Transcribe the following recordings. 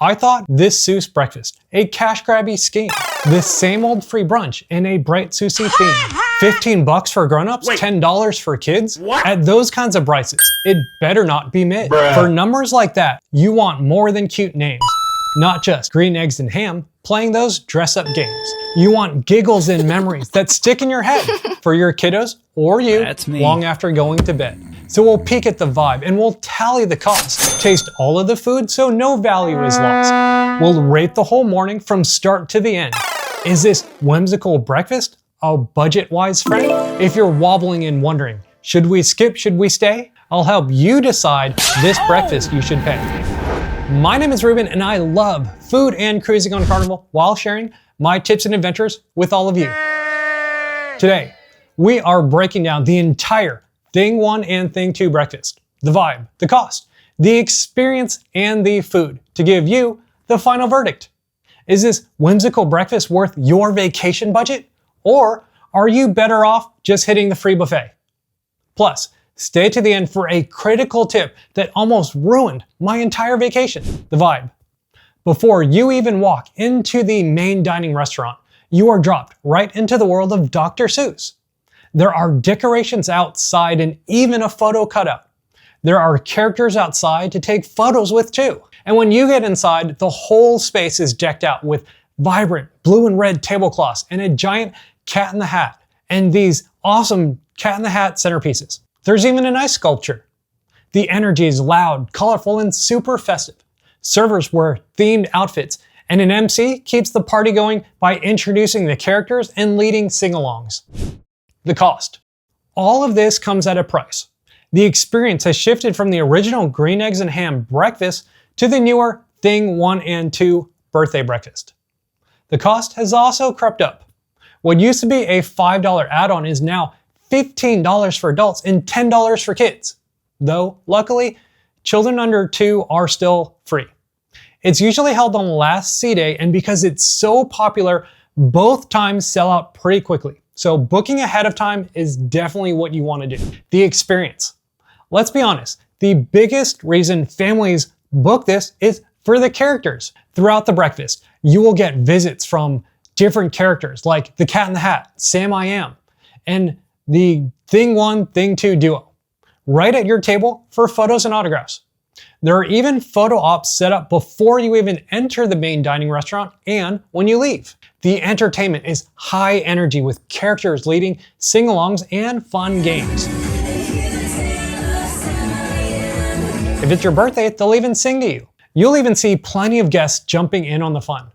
I thought this Seuss breakfast, a cash-grabby scheme. This same old free brunch in a bright Seussy theme. 15 bucks for grown-ups, $10 for kids? What? At those kinds of prices, it better not be mid. Bruh. For numbers like that, you want more than cute names. Not just green eggs and ham, playing those dress-up games. You want giggles and memories that stick in your head for your kiddos or you long after going to bed. So we'll peek at the vibe and we'll tally the cost. Taste all of the food so no value is lost. We'll rate the whole morning from start to the end. Is this whimsical breakfast a budget-wise friend? If you're wobbling and wondering, should we skip, should we stay? I'll help you decide this breakfast you should pay. My name is Ruben and I love food and cruising on Carnival while sharing my tips and adventures with all of you. Today, we are breaking down the entire Thing 1 and Thing 2 breakfast, the vibe, the cost, the experience, and the food to give you the final verdict. Is this whimsical breakfast worth your vacation budget? Or are you better off just hitting the free buffet? Plus, stay to the end for a critical tip that almost ruined my entire vacation, the vibe. Before you even walk into the main dining restaurant, you are dropped right into the world of Dr. Seuss. There are decorations outside and even a photo cutout. There are characters outside to take photos with too. And when you get inside, the whole space is decked out with vibrant blue and red tablecloths and a giant cat in the hat and these awesome cat in the hat centerpieces. There's even an ice sculpture. The energy is loud, colorful, and super festive. Servers wear themed outfits, and an MC keeps the party going by introducing the characters and leading sing-alongs. The cost. All of this comes at a price. The experience has shifted from the original green eggs and ham breakfast to the newer Thing 1 and 2 birthday breakfast. The cost has also crept up. What used to be a $5 add-on is now $15 for adults and $10 for kids. Though, luckily, children under 2 are still free. It's usually held on the last C-Day, and because it's so popular, both times sell out pretty quickly. So booking ahead of time is definitely what you want to do. The experience. Let's be honest, the biggest reason families book this is for the characters. Throughout the breakfast, you will get visits from different characters like the Cat in the Hat, Sam I Am, and the Thing 1, Thing 2 duo, right at your table for photos and autographs. There are even photo ops set up before you even enter the main dining restaurant and when you leave. The entertainment is high energy with characters leading sing-alongs and fun games. If it's your birthday, they'll even sing to you. You'll even see plenty of guests jumping in on the fun.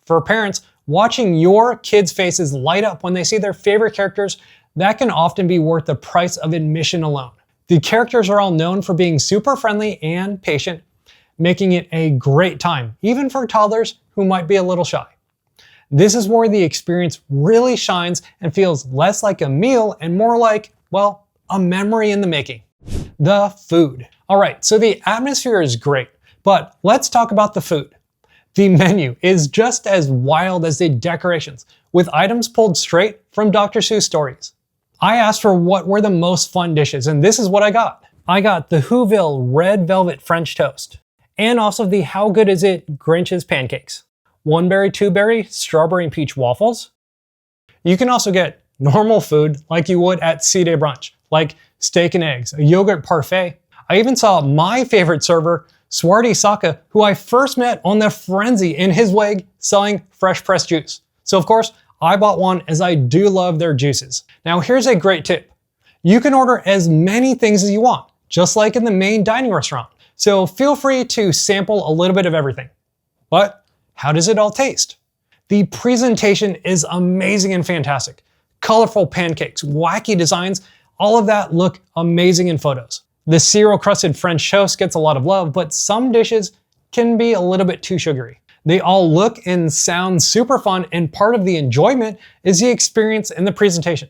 For parents, watching your kids' faces light up when they see their favorite characters, that can often be worth the price of admission alone. The characters are all known for being super friendly and patient, making it a great time, even for toddlers who might be a little shy. This is where the experience really shines and feels less like a meal and more like, well, a memory in the making. The food. All right, so the atmosphere is great, but let's talk about the food. The menu is just as wild as the decorations, with items pulled straight from Dr. Seuss stories. I asked for what were the most fun dishes, and this is what I got. I got the Whoville Red Velvet French Toast, and also the How Good Is It Grinch's Pancakes. 1-berry, 2-berry, strawberry and peach waffles. You can also get normal food like you would at C-Day brunch, like steak and eggs, a yogurt parfait. I even saw my favorite server, Swarty Saka, who I first met on the Frenzy in his wig selling fresh pressed juice. So of course, I bought one as I do love their juices. Now here's a great tip. You can order as many things as you want, just like in the main dining restaurant. So feel free to sample a little bit of everything. But how does it all taste? The presentation is amazing and fantastic. Colorful pancakes, wacky designs, all of that look amazing in photos. The cereal-crusted French toast gets a lot of love, but some dishes can be a little bit too sugary. They all look and sound super fun, and part of the enjoyment is the experience and the presentation.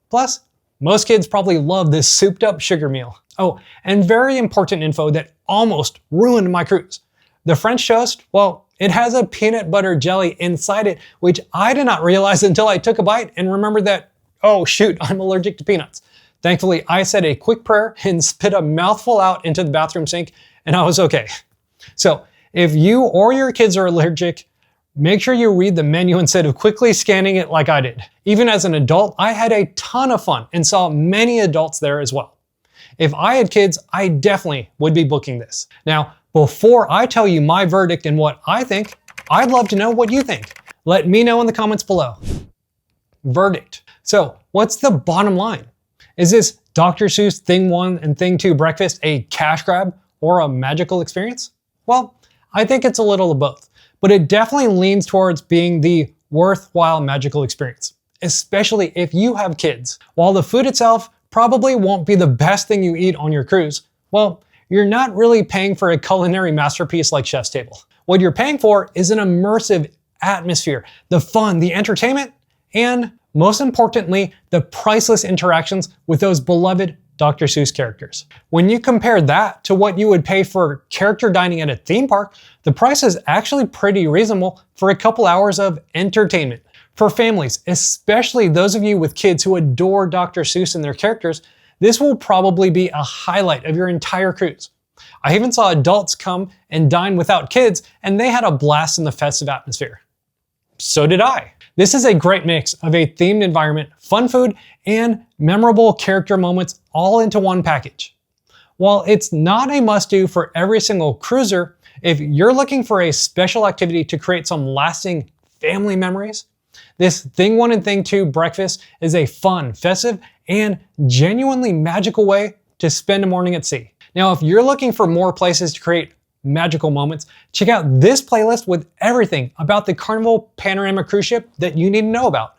Plus, most kids probably love this souped-up sugar meal. Oh, and very important info that almost ruined my cruise. The French toast, well, it has a peanut butter jelly inside it, which I did not realize until I took a bite and remembered that, oh shoot, I'm allergic to peanuts. Thankfully, I said a quick prayer and spit a mouthful out into the bathroom sink, and I was okay. So, If you or your kids are allergic, make sure you read the menu instead of quickly scanning it like I did. Even as an adult, I had a ton of fun and saw many adults there as well. If I had kids, I definitely would be booking this. Now, before I tell you my verdict and what I think, I'd love to know what you think. Let me know in the comments below. Verdict. So, what's the bottom line? Is this Dr. Seuss Thing 1 and Thing 2 breakfast a cash grab or a magical experience? Well, I think it's a little of both, but it definitely leans towards being the worthwhile magical experience, especially if you have kids. While the food itself probably won't be the best thing you eat on your cruise, well, you're not really paying for a culinary masterpiece like Chef's Table. What you're paying for is an immersive atmosphere, the fun, the entertainment, and most importantly, the priceless interactions with those beloved Dr. Seuss characters. When you compare that to what you would pay for character dining at a theme park, the price is actually pretty reasonable for a couple hours of entertainment. For families, especially those of you with kids who adore Dr. Seuss and their characters, this will probably be a highlight of your entire cruise. I even saw adults come and dine without kids, and they had a blast in the festive atmosphere. So did I. This is a great mix of a themed environment, fun food, and memorable character moments all into one package. While it's not a must-do for every single cruiser, if you're looking for a special activity to create some lasting family memories, this Thing 1 and Thing 2 breakfast is a fun, festive, and genuinely magical way to spend a morning at sea. Now, if you're looking for more places to create magical moments, check out this playlist with everything about the Carnival Panorama cruise ship that you need to know about.